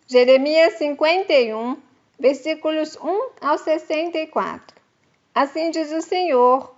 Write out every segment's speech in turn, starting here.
Jeremias 51, versículos 1 ao 64. Assim diz o Senhor: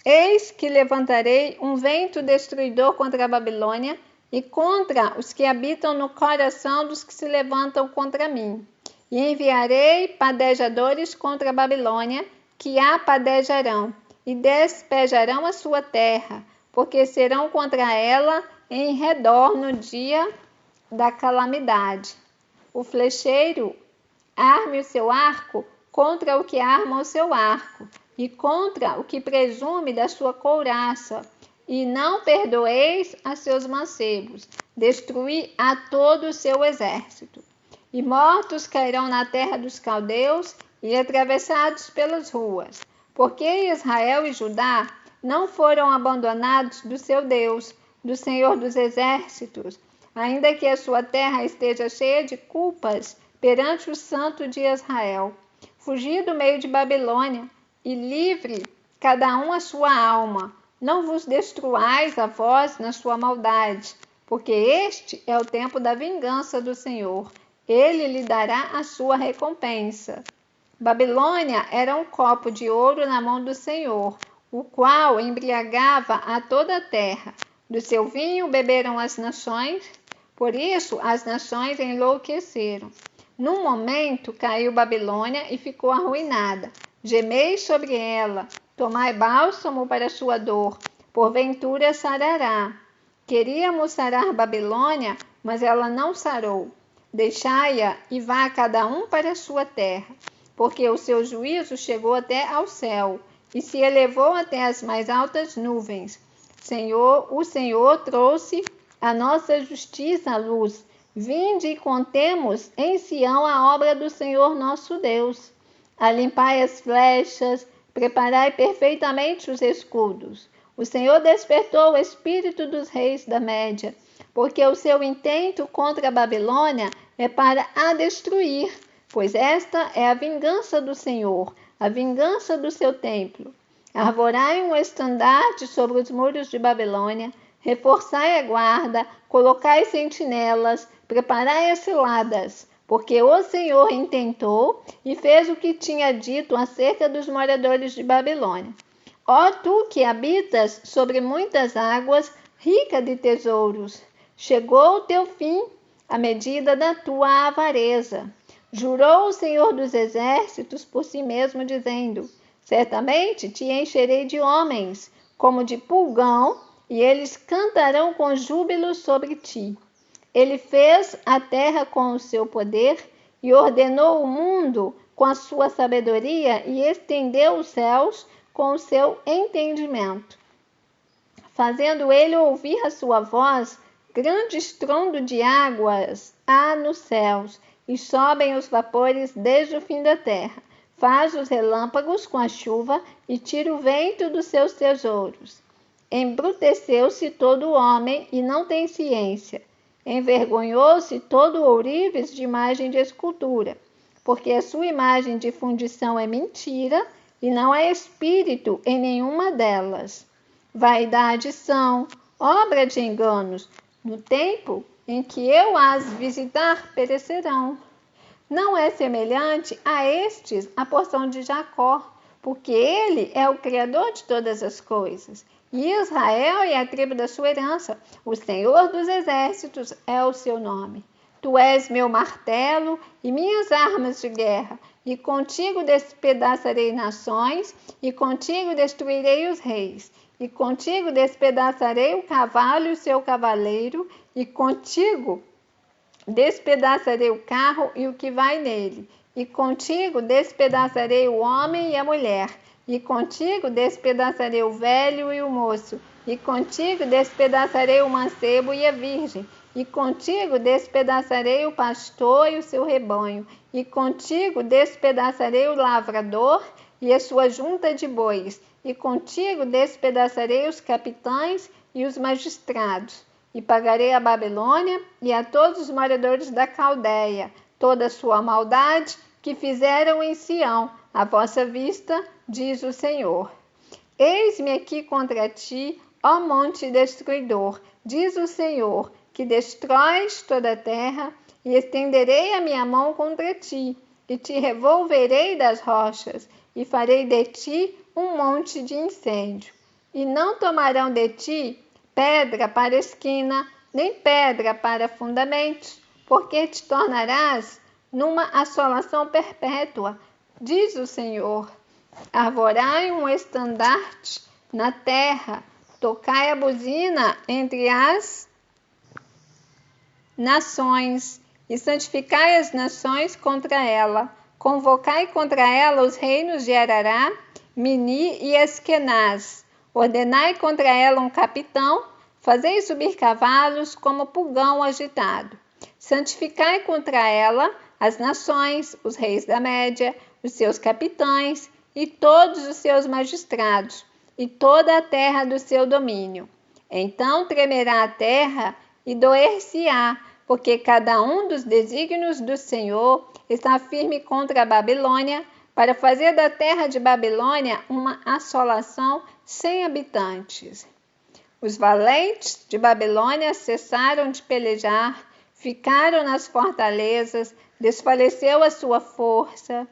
Eis que levantarei um vento destruidor contra a Babilônia e contra os que habitam no coração dos que se levantam contra mim. E enviarei padejadores contra a Babilônia, que a padejarão, e despejarão a sua terra, porque serão contra ela em redor no dia da calamidade. O flecheiro arme o seu arco contra o que arma o seu arco, e contra o que presume da sua couraça, e não perdoeis a seus mancebos, destruí a todo o seu exército. E mortos cairão na terra dos caldeus, e atravessados pelas ruas, porque Israel e Judá não foram abandonados do seu Deus, do Senhor dos exércitos, ainda que a sua terra esteja cheia de culpas perante o Santo de Israel. Fugi do meio de Babilônia, e livre cada um a sua alma. Não vos destruais a vós na sua maldade, porque este é o tempo da vingança do Senhor. Ele lhe dará a sua recompensa. Babilônia era um copo de ouro na mão do Senhor, o qual embriagava a toda a terra. Do seu vinho beberam as nações, por isso as nações enlouqueceram. Num momento caiu Babilônia e ficou arruinada. Gemei sobre ela, tomai bálsamo para sua dor, porventura sarará. Queríamos sarar Babilônia, mas ela não sarou. Deixai-a e vá cada um para a sua terra, porque o seu juízo chegou até ao céu e se elevou até as mais altas nuvens. O Senhor trouxe a nossa justiça à luz. Vinde e contemos em Sião a obra do Senhor nosso Deus. Alimpai as flechas, preparai perfeitamente os escudos. O Senhor despertou o espírito dos reis da Média, porque o seu intento contra a Babilônia é para a destruir, pois esta é a vingança do Senhor, a vingança do seu templo. Arvorai um estandarte sobre os muros de Babilônia, reforçai a guarda, colocai sentinelas, preparai as ciladas, porque o Senhor intentou e fez o que tinha dito acerca dos moradores de Babilônia. Ó tu que habitas sobre muitas águas, rica de tesouros, chegou o teu fim, a medida da tua avareza. Jurou o Senhor dos exércitos por si mesmo, dizendo: certamente te encherei de homens, como de pulgão, e eles cantarão com júbilo sobre ti. Ele fez a terra com o seu poder e ordenou o mundo com a sua sabedoria e estendeu os céus com o seu entendimento. Fazendo ele ouvir a sua voz, grande estrondo de águas há nos céus, e sobem os vapores desde o fim da terra. Faz os relâmpagos com a chuva e tira o vento dos seus tesouros. Embruteceu-se todo homem e não tem ciência. Envergonhou-se todo ourives de imagem de escultura, porque a sua imagem de fundição é mentira e não há espírito em nenhuma delas. Vaidade são, obra de enganos, no tempo em que eu as visitar perecerão. Não é semelhante a estes a porção de Jacó, porque ele é o Criador de todas as coisas. E Israel é a tribo da sua herança. O Senhor dos exércitos é o seu nome. Tu és meu martelo e minhas armas de guerra. E contigo despedaçarei nações, e contigo destruirei os reis. E contigo despedaçarei o cavalo e o seu cavaleiro, e contigo despedaçarei o carro e o que vai nele. E contigo despedaçarei o homem e a mulher. E contigo despedaçarei o velho e o moço. E contigo despedaçarei o mancebo e a virgem. E contigo despedaçarei o pastor e o seu rebanho. E contigo despedaçarei o lavrador e a sua junta de bois. E contigo despedaçarei os capitães e os magistrados. E pagarei a Babilônia e a todos os moradores da Caldeia toda a sua maldade que fizeram em Sião, à vossa vista, diz o Senhor. Eis-me aqui contra ti, ó monte destruidor, diz o Senhor, que destróis toda a terra e estenderei a minha mão contra ti, e te revolverei das rochas, e farei de ti um monte de incêndio. E não tomarão de ti pedra para esquina, nem pedra para fundamentos, porque te tornarás numa assolação perpétua, diz o Senhor. Arvorai um estandarte na terra, tocai a buzina entre as nações, e santificai as nações contra ela. Convocai contra ela os reinos de Arará, Mini e Askenaz. Ordenai contra ela um capitão, fazei subir cavalos como pulgão agitado. Santificai contra ela as nações, os reis da Média, os seus capitães e todos os seus magistrados, e toda a terra do seu domínio. Então tremerá a terra e doer-se-á, porque cada um dos desígnios do Senhor está firme contra a Babilônia, para fazer da terra de Babilônia uma assolação sem habitantes. Os valentes de Babilônia cessaram de pelejar, ficaram nas fortalezas, desfaleceu a sua força,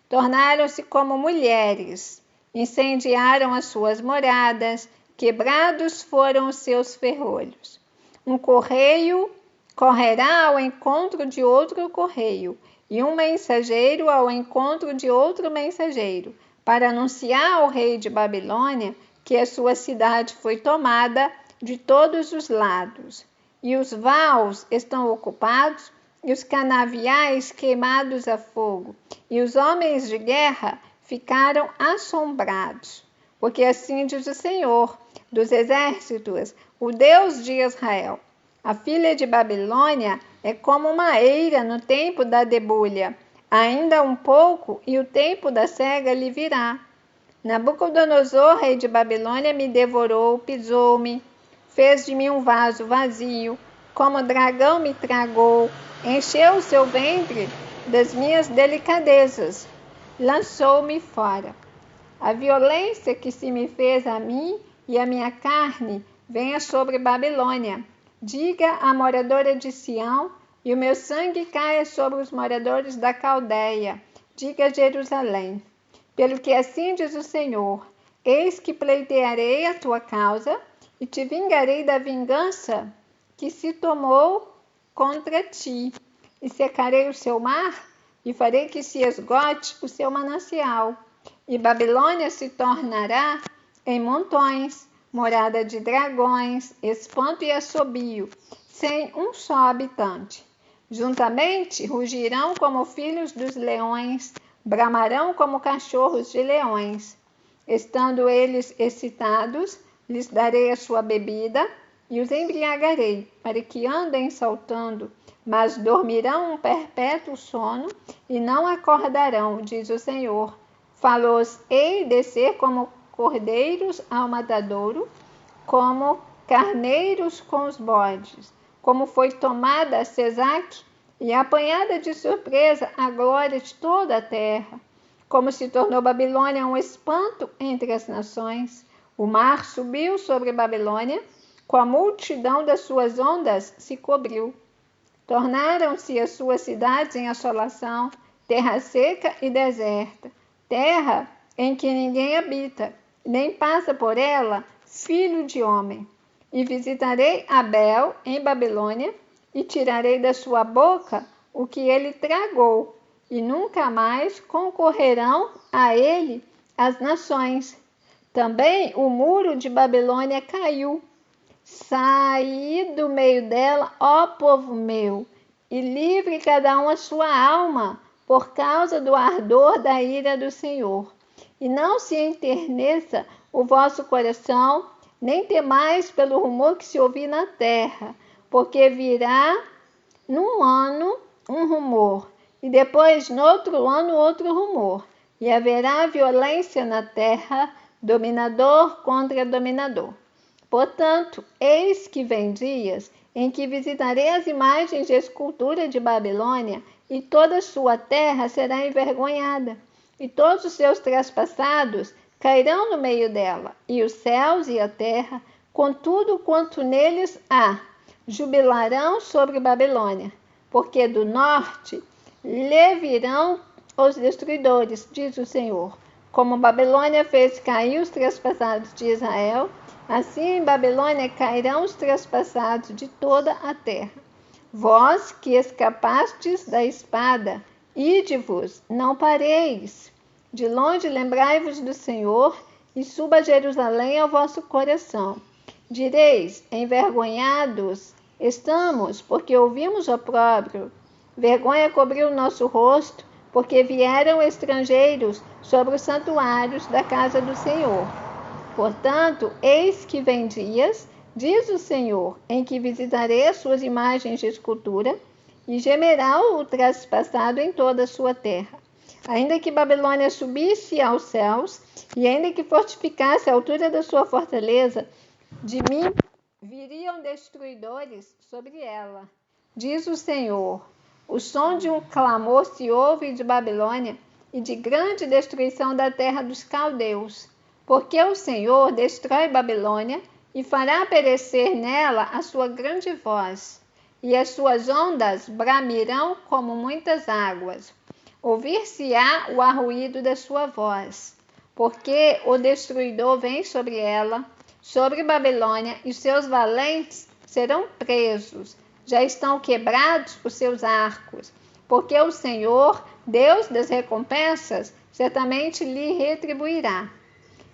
tornaram-se como mulheres, incendiaram as suas moradas, quebrados foram os seus ferrolhos. Um correio correrá ao encontro de outro correio, e um mensageiro ao encontro de outro mensageiro, para anunciar ao rei de Babilônia que a sua cidade foi tomada de todos os lados, e os vaus estão ocupados, e os canaviais queimados a fogo, e os homens de guerra ficaram assombrados. Porque assim diz o Senhor dos exércitos, o Deus de Israel: a filha de Babilônia é como uma eira no tempo da debulha. Ainda um pouco, e o tempo da cega lhe virá. Nabucodonosor, rei de Babilônia, me devorou, pisou-me, fez de mim um vaso vazio, como dragão me tragou, encheu o seu ventre das minhas delicadezas, lançou-me fora. A violência que se me fez a mim e a minha carne venha sobre Babilônia. Diga à moradora de Sião, e o meu sangue caia sobre os moradores da Caldeia. Diga a Jerusalém: pelo que assim diz o Senhor, eis que pleitearei a tua causa, e te vingarei da vingança que se tomou contra ti, e secarei o seu mar, e farei que se esgote o seu manancial. E Babilônia se tornará em montões, morada de dragões, espanto e assobio, sem um só habitante. Juntamente rugirão como filhos dos leões, bramarão como cachorros de leões. Estando eles excitados, lhes darei a sua bebida e os embriagarei, para que andem saltando, mas dormirão um perpétuo sono e não acordarão, diz o Senhor. Falou-os-ei descer como cordeiros ao matadouro, como carneiros com os bodes, como foi tomada Sesaque e apanhada de surpresa a glória de toda a terra, como se tornou Babilônia um espanto entre as nações. O mar subiu sobre Babilônia, com a multidão das suas ondas se cobriu. Tornaram-se as suas cidades em assolação, terra seca e deserta, terra em que ninguém habita, nem passa por ela filho de homem. E visitarei Abel em Babilônia, e tirarei da sua boca o que ele tragou, e nunca mais concorrerão a ele as nações. Também o muro de Babilônia caiu. Saí do meio dela, ó povo meu, e livre cada um a sua alma, por causa do ardor da ira do Senhor. E não se enterneça o vosso coração, nem temais pelo rumor que se ouvir na terra, porque virá num ano um rumor, e depois no outro ano outro rumor, e haverá violência na terra, dominador contra dominador. Portanto, eis que vem dias em que visitarei as imagens de escultura de Babilônia, e toda a sua terra será envergonhada, e todos os seus trespassados cairão no meio dela, e os céus e a terra, com tudo quanto neles há, jubilarão sobre Babilônia. porque do norte lhe virão os destruidores, diz o Senhor. Como Babilônia fez cair os trespassados de Israel, assim em Babilônia cairão os trespassados de toda a terra. Vós que escapastes da espada, ide-vos, não pareis. De longe lembrai-vos do Senhor, e suba Jerusalém ao vosso coração. Direis, envergonhados estamos, porque ouvimos opróbrio. Vergonha cobriu o nosso rosto, porque vieram estrangeiros sobre os santuários da casa do Senhor. Portanto, eis que vem dias, diz o Senhor, em que visitarei as suas imagens de escultura, e gemerá o traspassado em toda a sua terra. Ainda que Babilônia subisse aos céus, e ainda que fortificasse a altura da sua fortaleza, de mim viriam destruidores sobre ela, diz o Senhor. O som de um clamor se ouve de Babilônia e de grande destruição da terra dos caldeus, porque o Senhor destrói Babilônia e fará perecer nela a sua grande voz, e as suas ondas bramirão como muitas águas. Ouvir-se-á o arruído da sua voz, porque o destruidor vem sobre ela, sobre Babilônia, e seus valentes serão presos. Já estão quebrados os seus arcos, porque o Senhor, Deus das recompensas, certamente lhe retribuirá.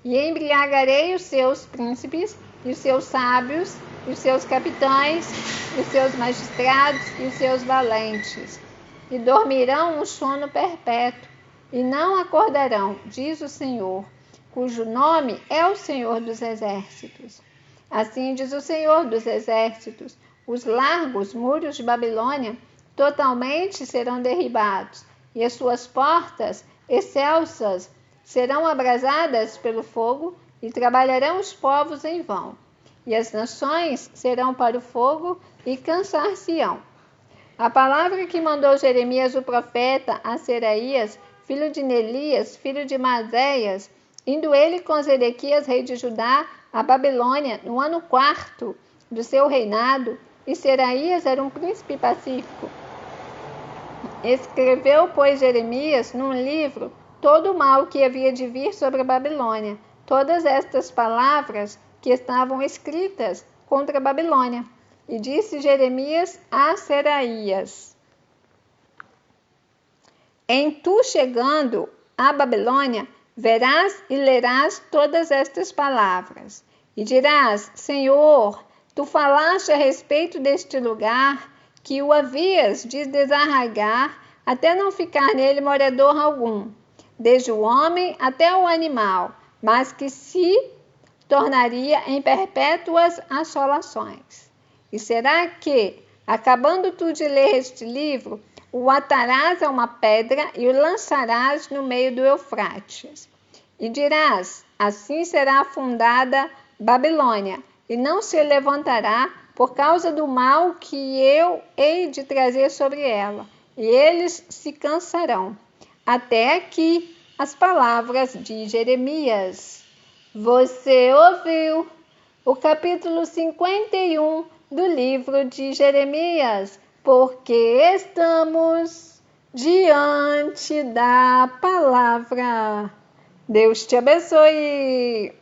E embriagarei os seus príncipes, e os seus sábios, e os seus capitães, e os seus magistrados, e os seus valentes. E dormirão um sono perpétuo, e não acordarão, diz o Senhor, cujo nome é o Senhor dos Exércitos. Assim diz o Senhor dos Exércitos: os largos muros de Babilônia totalmente serão derribados, e as suas portas excelsas serão abrasadas pelo fogo, e trabalharão os povos em vão. E as nações serão para o fogo e cansar-se-ão. A palavra que mandou Jeremias o profeta a Seraías, filho de Neelias, filho de Maséias, indo ele com Zedequias, rei de Judá, a Babilônia, no ano 4º do seu reinado, e Seraías era um príncipe pacífico. Escreveu, pois, Jeremias num livro todo o mal que havia de vir sobre a Babilônia, todas estas palavras que estavam escritas contra a Babilônia. E disse Jeremias a Seraías: em tu chegando à Babilônia, verás e lerás todas estas palavras, e dirás: Senhor, tu falaste a respeito deste lugar, que o havias de desarraigar, até não ficar nele morador algum, desde o homem até o animal, mas que se tornaria em perpétuas assolações. E será que, acabando tu de ler este livro, o atarás a uma pedra e o lançarás no meio do Eufrates? E dirás: assim será fundada Babilônia, e não se levantará por causa do mal que eu hei de trazer sobre ela, e eles se cansarão. Até aqui as palavras de Jeremias. Você ouviu o capítulo 51 do livro de Jeremias, porque estamos diante da palavra. Deus te abençoe.